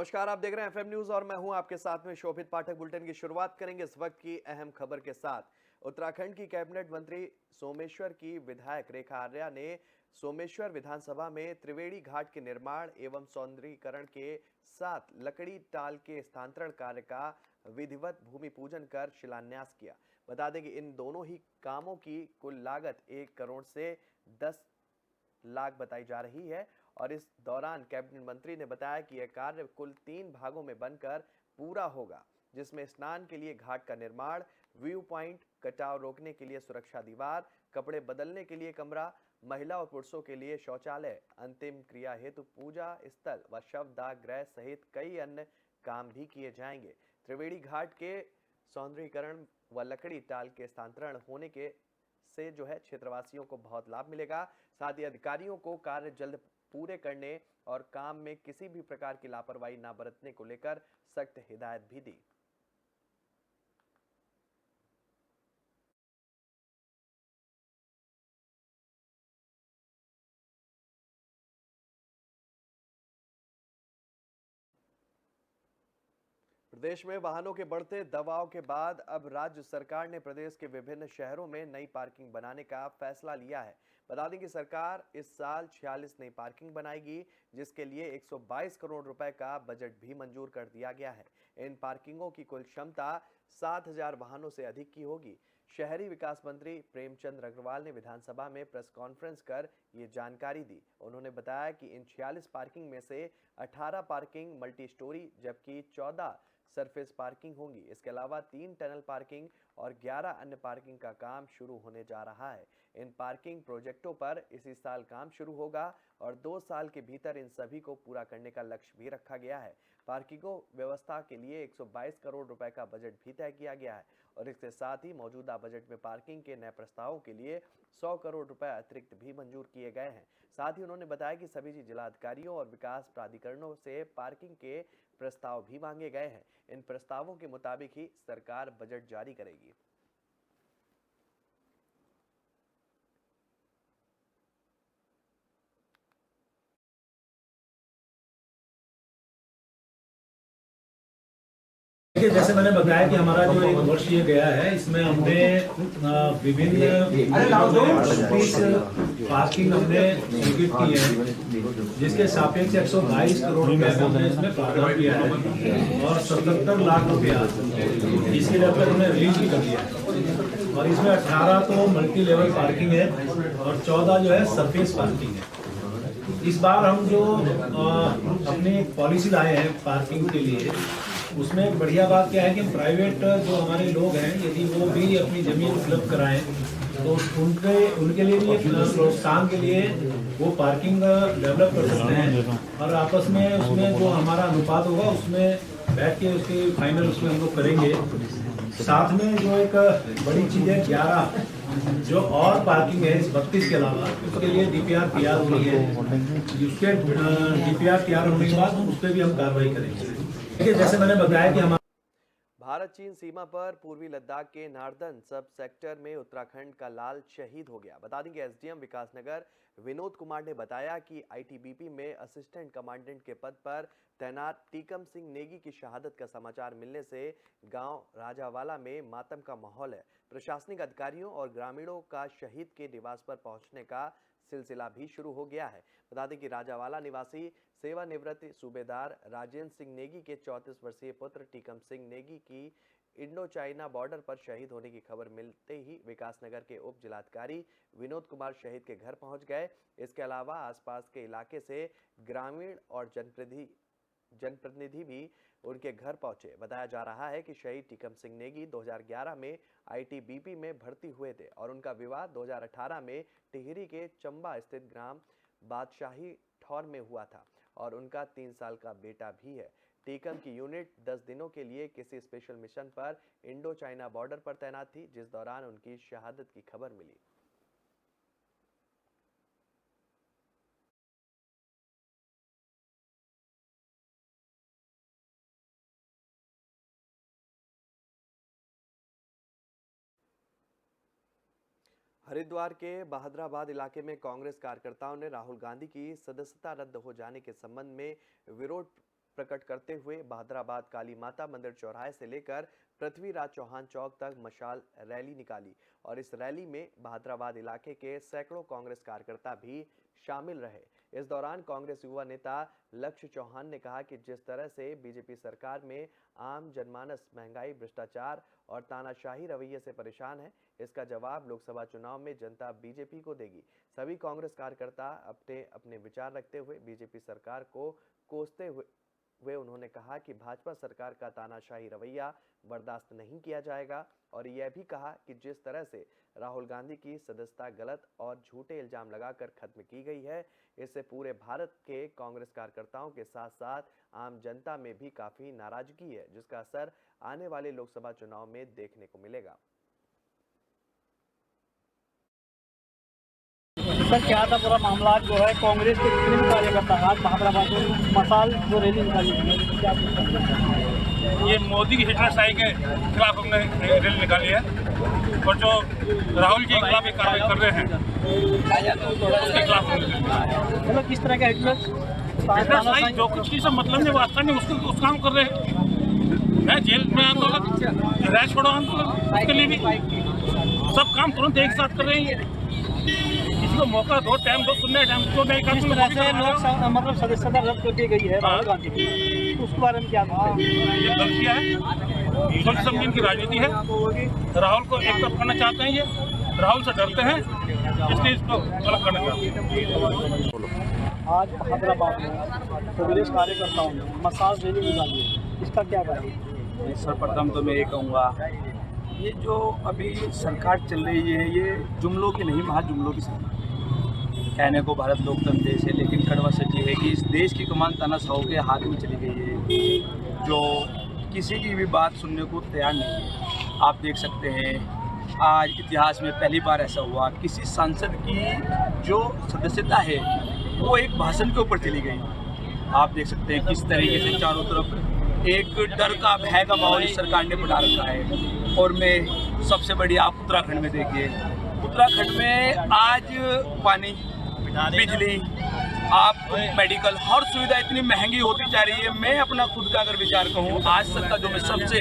नमस्कार, आप देख रहे हैं एफएम न्यूज और मैं हूं आपके साथ में शोभित पाठक। बुलेटिन की शुरुआत करेंगे इस वक्त की अहम खबर के साथ। उत्तराखंड की कैबिनेट मंत्री सोमेश्वर की विधायक रेखा आर्या ने सोमेश्वर विधानसभा में त्रिवेणी घाट के निर्माण एवं सौंदर्यीकरण के साथ लकड़ी टाल के स्थानांतरण कार्य का विधिवत भूमि पूजन कर शिलान्यास किया। बता दें कि इन दोनों ही कामों की कुल लागत 1 करोड़ से 10 लाख बताई जा रही है और इस दौरान कैबिनेट मंत्री ने बताया कि यह कार्य कुल 3 भागों में बनकर पूरा होगा, जिसमें स्नान के लिए घाट का निर्माण, व्यू पॉइंट, कटाव रोकने के लिए सुरक्षा दीवार, कपड़े बदलने के लिए कमरा, महिला और पुरुषों के लिए शौचालय, अंतिम क्रिया हेतु पूजा स्थल व शवदाह गृह सहित कई अन्य काम भी किए जाएंगे। त्रिवेणी घाट के सौंदर्यीकरण व लकड़ी टाल के स्थानांतरण होने के से जो है क्षेत्रवासियों को बहुत लाभ मिलेगा। साथ ही अधिकारियों को कार्य जल्द पूरे करने और काम में किसी भी प्रकार की लापरवाही न बरतने को लेकर सख्त हिदायत भी दी। प्रदेश में वाहनों के बढ़ते दबाव के बाद अब राज्य सरकार ने प्रदेश के विभिन्न शहरों में नई पार्किंग बनाने का फैसला लिया है। बता दें कि सरकार इस साल 46 नई पार्किंग बनाएगी, जिसके लिए 122 करोड़ रुपए का बजट भी मंजूर कर दिया गया है। इन पार्किंगों की कुल क्षमता 7,000 वाहनों से अधिक की होगी। शहरी विकास मंत्री प्रेमचंद अग्रवाल ने विधानसभा में प्रेस कॉन्फ्रेंस कर ये जानकारी दी। उन्होंने बताया कि इन 46 पार्किंग में से 18 पार्किंग मल्टी स्टोरी जबकि 14 सरफेस पार्किंग होंगी। इसके अलावा 3 टनल पार्किंग और 11 अन्य पार्किंग का काम शुरू होने जा रहा है। इन पार्किंग प्रोजेक्टों पर इसी साल काम शुरू होगा और 2 साल के भीतर इन सभी को पूरा करने का लक्ष्य भी रखा गया है। पार्किंगों व्यवस्था के लिए 122 करोड़ रुपए का बजट भी तय किया गया है और इसके साथ ही मौजूदा बजट में पार्किंग के नए प्रस्तावों के लिए 100 करोड़ रुपए अतिरिक्त भी मंजूर किए गए हैं। साथ ही उन्होंने बताया कि सभी जिलाधिकारियों और विकास प्राधिकरणों से पार्किंग के प्रस्ताव भी मांगे गए हैं। इन प्रस्तावों के मुताबिक ही सरकार बजट जारी करेगी। देखिए, जैसे मैंने बताया कि हमारा जो एक वर्ष ये गया है, इसमें हमने विभिन्न पार्किंग हमने स्वीकृत की है, जिसके सापेक्ष 122 करोड़ रुपए हमने इसमें प्रावधान किया है और 77 लाख रुपया इसके लिए हमने रिलीज भी कर दिया है। और इसमें 18 तो मल्टी लेवल पार्किंग है और 14 जो है सरफेस पार्किंग है। इस बार हम जो अपनी पॉलिसी लाए हैं पार्किंग के लिए, उसमें बढ़िया बात क्या है कि प्राइवेट जो हमारे लोग हैं, यदि वो भी अपनी जमीन उपलब्ध कराएं तो उनके लिए भी प्रोत्साहन के लिए वो पार्किंग डेवलप कर सकते हैं और आपस में उसमें जो हमारा अनुपात होगा उसमें बैठ के उसके फाइनल उसमें हम लोग करेंगे। साथ में जो एक बड़ी चीज है, 11 जो और पार्किंग है इस 32 के अलावा, उसके लिए डीपीआर तैयार हो रही है। उसके डीपीआर तैयार होने के बाद उस पर भी हम कार्रवाई करेंगे। जैसे मैंने बताया कि हमारा भारत चीन सीमा पर पूर्वी लद्दाख के नारदन सब सेक्टर में उत्तराखंड का लाल शहीद हो गया। बता दें कि एसडीएम विकासनगर विनोद कुमार ने बताया कि आईटीबीपी में असिस्टेंट कमांडेंट के पद पर तैनात टीकम सिंह नेगी की शहादत का समाचार मिलने से गांव राजावाला में मातम का माहौल है। प्रशासनिक अधिकारियों और ग्रामीणों का शहीद के निवास पर पहुंचने का सिलसिला भी शुरू हो गया है। बता दें कि राजावाला निवासी सेवानिवृत्त सूबेदार राजेंद्र सिंह नेगी के 34 वर्षीय पुत्र टीकम सिंह नेगी की इंडो चाइना बॉर्डर पर शहीद होने की खबर मिलते ही विकासनगर के उप जिलाधिकारी विनोद कुमार शहीद के घर पहुंच गए। इसके अलावा आसपास के इलाके से ग्रामीण और जनप्रतिनिधि भी उनके घर पहुंचे। बताया जा रहा है कि शहीद टीकम सिंह नेगी 2011 में आईटीबीपी में भर्ती हुए थे और उनका विवाह 2018 में टिहरी के चंबा स्थित ग्राम बादशाही ठौर में हुआ था और उनका 3 साल का बेटा भी है। टीकम की यूनिट 10 दिनों के लिए किसी स्पेशल मिशन पर इंडो चाइना बॉर्डर पर तैनात थी, जिस दौरान उनकी शहादत की खबर मिली। हरिद्वार के बहादुराबाद इलाके में कांग्रेस कार्यकर्ताओं ने राहुल गांधी की सदस्यता रद्द हो जाने के संबंध में विरोध प्रकट करते हुए बहादुराबाद काली माता मंदिर चौराहे से लेकर पृथ्वीराज चौहान चौक तक मशाल रैली निकाली और इस रैली में बहादुराबाद इलाके के सैकड़ों कांग्रेस कार्यकर्ता भी शामिल रहे। इस दौरान कांग्रेस युवा नेता लक्ष्य चौहान ने कहा कि जिस तरह से बीजेपी सरकार में आम जनमानस महंगाई, भ्रष्टाचार और तानाशाही रवैये से परेशान है, इसका जवाब लोकसभा चुनाव में जनता बीजेपी को देगी। सभी कांग्रेस कार्यकर्ता अपने अपने विचार रखते हुए बीजेपी सरकार को कोसते हुए उन्होंने कहा कि भाजपा सरकार का तानाशाही रवैया बर्दाश्त नहीं किया जाएगा और यह भी कहा कि जिस तरह से राहुल गांधी की सदस्यता गलत और झूठे इल्जाम लगाकर खत्म की गई है, इससे पूरे भारत के कांग्रेस कार्यकर्ताओं के साथ साथ आम जनता में भी काफी नाराजगी है, जिसका असर आने वाले लोकसभा चुनाव में देखने को मिलेगा। सर, क्या था पूरा मामला जो है कांग्रेस के जितने भी कार्यकर्ता आज बहादुराबाद में मसाल जो रैली निकाली है, क्या ये मोदी की हिटलरशाही के खिलाफ हमने रैली निकाली है और जो राहुल जी के खिलाफ एक कार्रवाई कर रहे हैं उसके खिलाफ मतलब किस तरह का हिटलरशाही जो कुछ चीज़ मतलब नहीं वास्ता नहीं उसको उस काम कर रहे हैं। मैं जेल में आंदोलन, रैश छोड़ो आंदोलन, उसके लिए भी सब काम तुरंत एक साथ कर रहे हैं। किसी को मौका दो, टाइम दो, सुनने टाइम तो नहीं कर। किस तरह से लोग मतलब सदस्यता रद्द कर दी गई है राहुल गांधी की, तो उसके बारे में क्या ये गलतियाँ है, सोच समझ इनकी राजनीति है। राहुल को एक तरफ करना चाहते हैं, ये राहुल से डरते हैं, इसलिए इसको अलग करना चाहते हैं। आज हैदराबाद में कांग्रेस कार्यकर्ताओं ने मसाल रैली निकाली है, इसका क्या करें? सर्वप्रथम तो मैं ये कहूँगा, ये जो अभी सरकार चल रही है ये जुमलों की नहीं, महाजुमलों की सरकार। कहने को भारत लोकतंत्र देश है, लेकिन कड़वा सच ये है कि इस देश की कमान तानाशाहों के हाथ में चली गई है, जो किसी की भी बात सुनने को तैयार नहीं है। आप देख सकते हैं आज इतिहास में पहली बार ऐसा हुआ, किसी सांसद की जो सदस्यता है वो एक भाषण के ऊपर चली गई। आप देख सकते हैं किस तरीके से चारों तरफ एक डर का, भय का माहौल इस सरकार ने बना रखा है। और मैं सबसे बड़ी आप उत्तराखंड में देखिए, उत्तराखंड में आज पानी, बिजली, आप मेडिकल, हर सुविधा इतनी महंगी होती जा रही है। मैं अपना खुद का अगर विचार कहूँ, आज तक का जो मैं सबसे